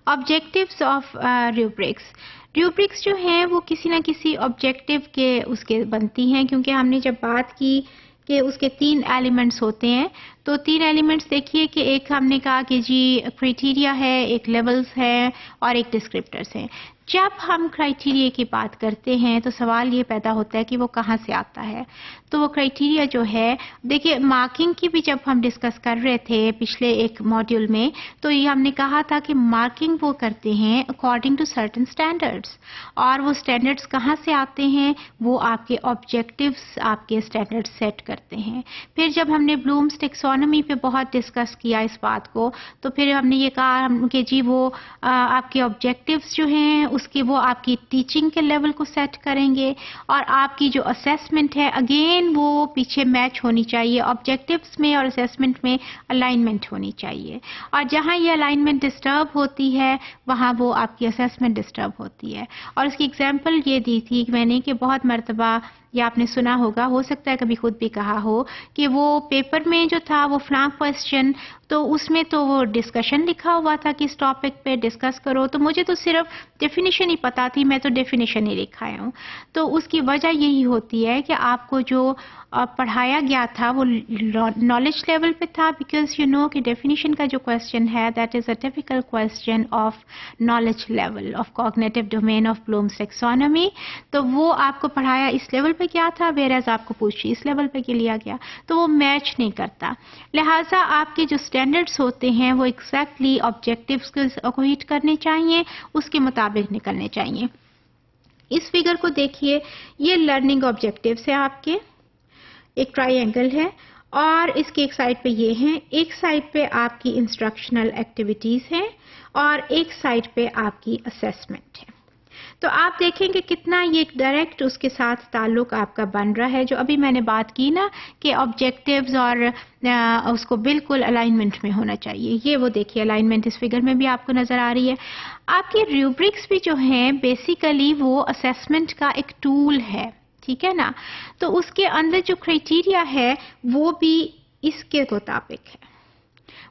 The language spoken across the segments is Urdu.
Objectives of روبرکس. روبرکس جو ہیں وہ کسی نہ کسی آبجیکٹیو کے اس کے بنتی ہیں، کیونکہ ہم نے جب بات کی کہ اس کے 3 ایلیمنٹس ہوتے ہیں، تو 3 ایلیمنٹس دیکھیے کہ ایک ہم نے کہا کہ جی کرائٹیریا ہے، ایک لیولز ہے اور ایک ڈسکرپٹرز ہیں. جب ہم کرائٹیریا کی بات کرتے ہیں تو سوال یہ پیدا ہوتا ہے کہ وہ کہاں سے آتا ہے. تو وہ کرائٹیریا جو ہے، دیکھیے مارکنگ کی بھی جب ہم ڈسکس کر رہے تھے پچھلے ایک ماڈیول میں، تو یہ ہم نے کہا تھا کہ مارکنگ وہ کرتے ہیں اکارڈنگ ٹو سرٹن اسٹینڈرڈس، اور وہ اسٹینڈرڈس کہاں سے آتے ہیں؟ وہ آپ کے آبجیکٹیوز آپ کے اسٹینڈرڈ سیٹ کرتے ہیں. پھر جب ہم نے بلومز ٹیکسونومی پہ بہت ڈسکس کیا اس بات کو، تو پھر ہم نے یہ کہا کہ جی وہ آپ کے آبجیکٹیوز جو ہیں اس کی وہ آپ کی ٹیچنگ کے لیول کو سیٹ کریں گے، اور آپ کی جو اسیسمنٹ ہے اگین وہ پیچھے میچ ہونی چاہیے. آبجیکٹیوز میں اور اسیسمنٹ میں الائنمنٹ ہونی چاہیے، اور جہاں یہ الائنمنٹ ڈسٹرب ہوتی ہے وہاں وہ آپ کی اسیسمنٹ ڈسٹرب ہوتی ہے. اور اس کی ایگزامپل یہ دی تھی میں نے کہ بہت مرتبہ یا آپ نے سنا ہوگا، ہو سکتا ہے کبھی خود بھی کہا ہو، کہ وہ پیپر میں جو تھا وہ فلاں کویسچن، تو اس میں تو وہ ڈسکشن لکھا ہوا تھا کہ اس ٹاپک پہ ڈسکس کرو، تو مجھے تو صرف ڈیفینیشن ہی پتا تھی، میں تو ڈیفینیشن ہی لکھا ہوں. تو اس کی وجہ یہی ہوتی ہے کہ آپ کو جو پڑھایا گیا تھا وہ نالج لیول پہ تھا، بیکاز یو نو کہ ڈیفینیشن کا جو کویسچن ہے that is a typical question of knowledge level of cognitive domain of Bloom's taxonomy. تو وہ آپ کو پڑھایا اس لیول پہ کیا تھا، ویئر آپ کو پوچھی اس لیول پہ لیا گیا، تو وہ میچ نہیں کرتا. لہٰذا آپ کے جو اسٹینڈرڈس ہوتے ہیں وہ ایگزیکٹلی آبجیکٹیوز کو ہٹ کرنے چاہیے، اس کے مطابق نکلنے چاہیے. اس فگر کو دیکھیے، یہ لرننگ آبجیکٹیوز ہے، آپ کے ایک ٹرائی اینگل ہے، اور اس کی ایک سائڈ پہ یہ ہیں، ایک سائڈ پہ آپ کی انسٹرکشنل ایکٹیویٹیز ہیں اور ایک سائڈ پہ آپ کی اسیسمنٹ ہے. تو آپ دیکھیں کہ کتنا یہ ڈائریکٹ اس کے ساتھ تعلق آپ کا بن رہا ہے. جو ابھی میں نے بات کی نا کہ آبجیکٹیوز اور اس کو بالکل الائنمنٹ میں ہونا چاہیے. یہ وہ دیکھیے الائنمنٹ اس فگر میں بھی آپ کو نظر آ رہی ہے. آپ کی ریوبرکس بھی جو ہیں بیسیکلی وہ اسیسمنٹ کا ایک ٹول ہے، ٹھیک ہے نا. تو اس کے اندر جو کرائٹیریا ہے وہ بھی اس کے مطابق ہے.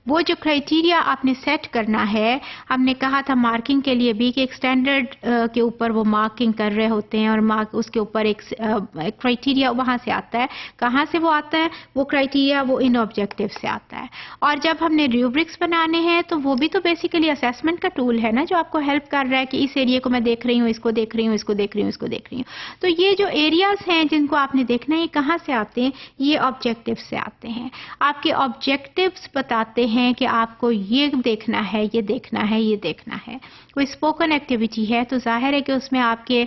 وہ جو کرائٹیریا آپ نے سیٹ کرنا ہے، ہم نے کہا تھا مارکنگ کے لیے بھی کہ ایک سٹینڈرڈ کے اوپر وہ مارکنگ کر رہے ہوتے ہیں، اور اس کے اوپر ایک کرائٹیریا وہاں سے آتا ہے. کہاں سے وہ آتا ہے؟ وہ کرائٹیریا وہ ان آبجیکٹیو سے آتا ہے. اور جب ہم نے ریوبرکس بنانے ہیں تو وہ بھی تو بیسیکلی اسیسمنٹ کا ٹول ہے نا، جو آپ کو ہیلپ کر رہا ہے کہ اس ایریا کو میں دیکھ رہی ہوں، اس کو دیکھ رہی ہوں، اس کو دیکھ رہی ہوں، اس کو دیکھ رہی ہوں. تو یہ جو ایریاز ہیں جن کو آپ نے دیکھنا ہے، یہ کہاں سے آتے ہیں؟ یہ آبجیکٹیو سے آتے ہیں. آپ کے آبجیکٹیوز بتاتے ہیں کہ آپ کو یہ دیکھنا ہے، یہ دیکھنا ہے، یہ دیکھنا ہے. کوئی اسپوکن ایکٹیویٹی ہے تو ظاہر ہے کہ اس میں آپ کے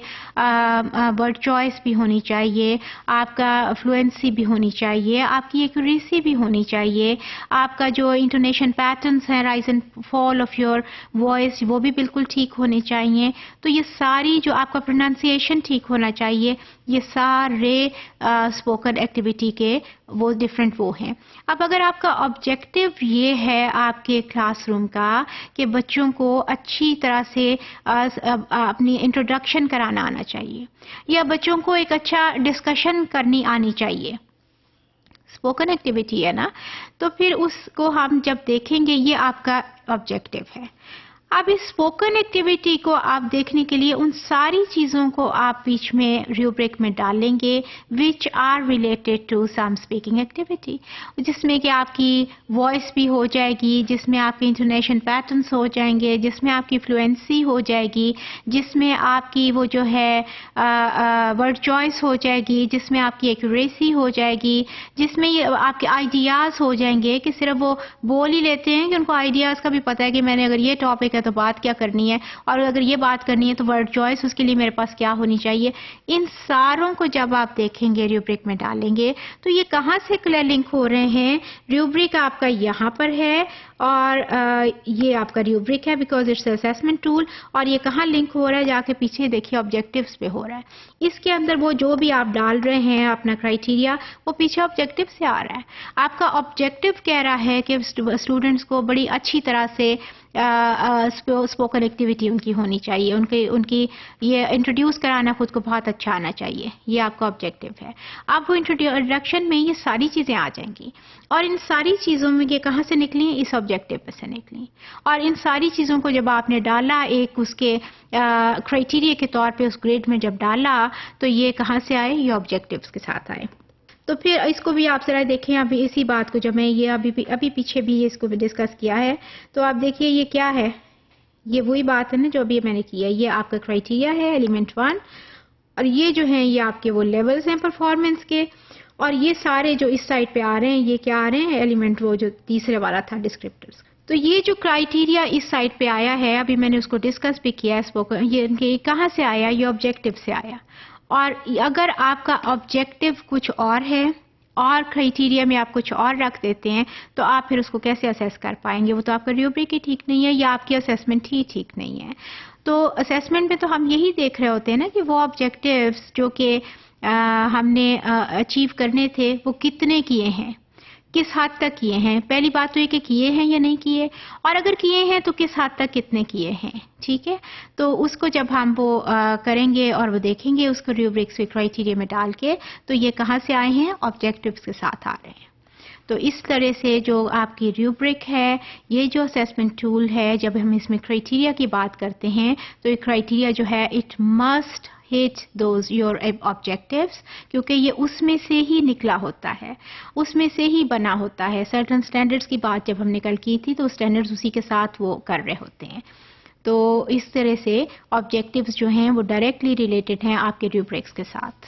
ورڈ چوائس بھی ہونی چاہیے، آپ کا فلوئنسی بھی ہونی چاہیے، آپ کی ایکوریسی بھی ہونی چاہیے، آپ کا جو انٹونیشن پیٹرنس ہیں، rise and fall of your voice, وہ بھی بالکل ٹھیک ہونے چاہیے. تو یہ ساری جو آپ کا پروننسیشن ٹھیک ہونا چاہیے، یہ سارے اسپوکن ایکٹیویٹی کے وہ ڈفرینٹ وہ ہیں. اب اگر آپ کا آبجیکٹیو یہ ہے آپ کے کلاس روم کا کہ بچوں کو اچھی طرح سے اپنی انٹروڈکشن کرانا آنا چاہیے، یا بچوں کو ایک اچھا ڈسکشن کرنی آنی چاہیے، اسپوکن ایکٹیویٹی ہے نا، تو پھر اس کو ہم جب دیکھیں گے یہ آپ کا آبجیکٹیو ہے. اب اس اسپوکن ایکٹیویٹی کو آپ دیکھنے کے لیے ان ساری چیزوں کو آپ بیچ میں ریوبرک میں ڈالیں گے which are related to some speaking activity, جس میں کہ آپ کی وائس بھی ہو جائے گی، جس میں آپ کی انٹونیشن پیٹرنس ہو جائیں گے، جس میں آپ کی فلوئنسی ہو جائے گی، جس میں آپ کی وہ جو ہے ورڈ چوائس ہو جائے گی، جس میں آپ کی ایکوریسی ہو جائے گی، جس میں آپ کے آئیڈیاز ہو جائیں گے کہ صرف وہ بول ہی لیتے ہیں کہ ان کو آئیڈیاز کا بھی پتہ ہے کہ میں نے اگر یہ ٹاپک ہے تو بات کیا کرنی ہے، اور اگر یہ بات کرنی ہے تو ورڈ چوائس اس کے لیے میرے پاس کیا ہونی چاہیے. ان ساروں کو جب آپ دیکھیں گے ریوبرک میں ڈالیں گے تو یہ کہاں سے لنک ہو رہے ہیں؟ ریوبرک آپ کا یہاں پر ہے، اور یہ آپ کا ریوبرک ہے بیکاز اٹس اسیسمنٹ ٹول، اور یہ کہاں لنک ہو رہا ہے؟ جا کے پیچھے دیکھیے آبجیکٹیوز پہ ہو رہا ہے. اس کے اندر وہ جو بھی آپ ڈال رہے ہیں اپنا کرائٹیریا، وہ پیچھے آبجیکٹیو سے آ رہا ہے. آپ کا آبجیکٹیو کہہ رہا ہے کہ اسٹوڈنٹس کو بڑی اچھی طرح سے اسپوکن ایکٹیویٹی ان کی ہونی چاہیے، ان کی یہ انٹروڈیوس کرانا خود کو بہت اچھا آنا چاہیے، یہ آپ کا آبجیکٹو ہے۔ اب وہ انٹروڈکشن میں یہ ساری چیزیں آ جائیں گی، اور ان ساری چیزوں میں یہ کہاں سے نکلیں؟ اس آبجیکٹو پہ سے نکلیں، اور ان ساری چیزوں کو جب آپ نے ڈالا ایک اس کے کرائٹیریا کے طور پہ اس گریڈ میں جب ڈالا تو یہ کہاں سے آئے؟ یہ آبجیکٹیوز کے ساتھ آئے۔ تو پھر اس کو بھی آپ ذرا دیکھیں، ابھی اسی بات کو جب میں یہ ابھی پیچھے بھی اس کو بھی ڈسکس کیا ہے، تو آپ دیکھیے یہ کیا ہے، یہ وہی بات ہے نا جو ابھی میں نے کی ہے، یہ آپ کا کرائٹیریا ہے ایلیمنٹ 1، اور یہ جو ہیں یہ آپ کے وہ لیولز ہیں پرفارمنس کے، اور یہ سارے جو اس سائڈ پہ آ رہے ہیں یہ کیا آ رہے ہیں؟ ایلیمنٹ وہ جو تیسرے والا تھا ڈسکرپٹرز۔ تو یہ جو کرائٹیریا اس سائڈ پہ آیا ہے، ابھی میں نے اس کو ڈسکس بھی کیا ہے، یہ کہاں سے آیا؟ یہ آبجیکٹو سے آیا، اور اگر آپ کا آبجیکٹو کچھ اور ہے اور کرائٹیریا میں آپ کچھ اور رکھ دیتے ہیں تو آپ پھر اس کو کیسے اسیس کر پائیں گے؟ وہ تو آپ کا ریوبرک ہی ٹھیک نہیں ہے، یا آپ کی اسیسمنٹ ہی ٹھیک نہیں ہے۔ تو اسیسمنٹ میں تو ہم یہی دیکھ رہے ہوتے ہیں نا کہ وہ آبجیکٹیوز جو کہ ہم نے اچیو کرنے تھے وہ کتنے کیے ہیں، کس حد تک کیے ہیں۔ پہلی بات تو یہ کہ کیے ہیں یا نہیں کیے، اور اگر کیے ہیں تو کس حد تک کتنے کیے ہیں، ٹھیک ہے۔ تو اس کو جب ہم وہ کریں گے اور وہ دیکھیں گے اس کو ریوبرکس کے کرائٹیریا میں ڈال کے، تو یہ کہاں سے آئے ہیں؟ آبجیکٹیوز کے ساتھ آ رہے ہیں۔ تو اس طرح سے جو آپ کی ریوبرک ہے، یہ جو اسیسمنٹ ٹول ہے، جب ہم اس میں کرائٹیریا کی بات کرتے ہیں تو یہ کرائٹیریا جو ہے it must hit those your objectives، کیونکہ یہ اس میں سے ہی نکلا ہوتا ہے، اس میں سے ہی بنا ہوتا ہے۔ سرٹن سٹینڈرڈز کی بات جب ہم نے کل کی تھی تو سٹینڈرڈز اسی کے ساتھ وہ کر رہے ہوتے ہیں۔ تو اس طرح سے آبجیکٹیوز جو ہیں وہ ڈائریکٹلی ریلیٹڈ ہیں آپ کے ریوبرکس کے ساتھ۔